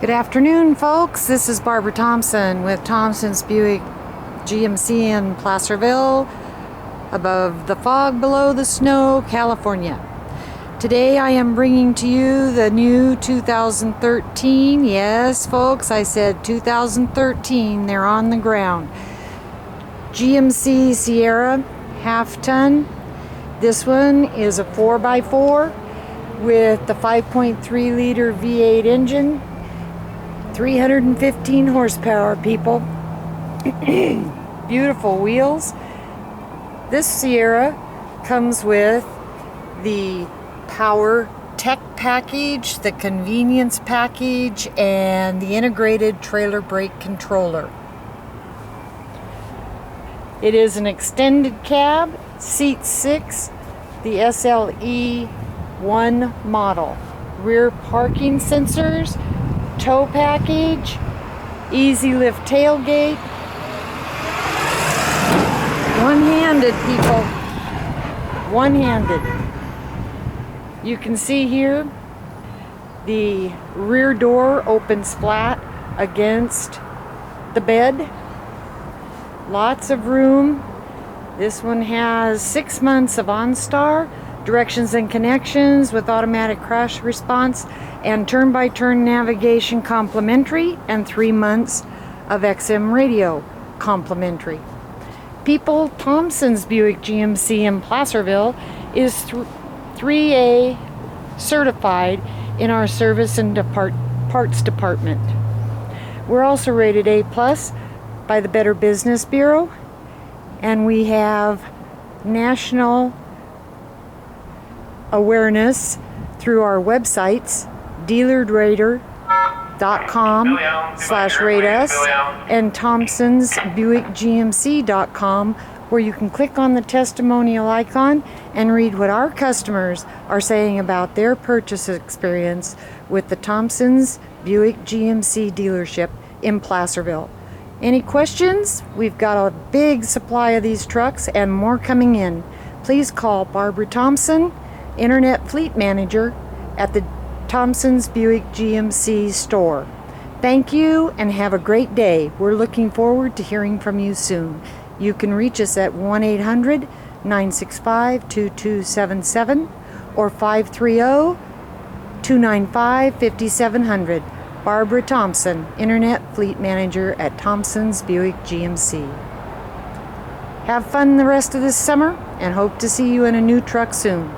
Good afternoon, folks. This is Barbara Thompson with Thompsons Buick GMC in Placerville, above the fog, below the snow, California. Today I am bringing to you the new 2013, yes folks, I said 2013, they're on the ground, GMC Sierra half-ton. This one is a 4x4 with the 5.3 liter V8 engine. 315 horsepower, people. Beautiful wheels. This Sierra comes with the Power Tech package, the convenience package, and the integrated trailer brake controller. It is an extended cab, seat 6, the SLE1 model. Rear parking sensors, tow package, easy lift tailgate. One-handed, people. One-handed. You can see here the rear door opens flat against the bed. Lots of room. This one has 6 months of OnStar, directions and connections with automatic crash response, and turn-by-turn navigation complimentary, and 3 months of XM radio complimentary. People, Thompsons Buick GMC in Placerville is 3A certified in our service and parts department. We're also rated A+ by the Better Business Bureau, and we have national awareness through our websites, dealerrater.com/rate us and thompsonsbuickgmc.com, where you can click on the testimonial icon and read what our customers are saying about their purchase experience with the Thompsons Buick GMC dealership in Placerville. Any questions? We've got a big supply of these trucks and more coming in. Please call Barbara Thompson, Internet Fleet Manager at the Thompsons Buick GMC store. Thank you and have a great day. We're looking forward to hearing from you soon. You can reach us at 1-800-965-2277 or 530-295-5700. Barbara Thompson, Internet Fleet Manager at Thompsons Buick GMC. Have fun the rest of this summer and hope to see you in a new truck soon.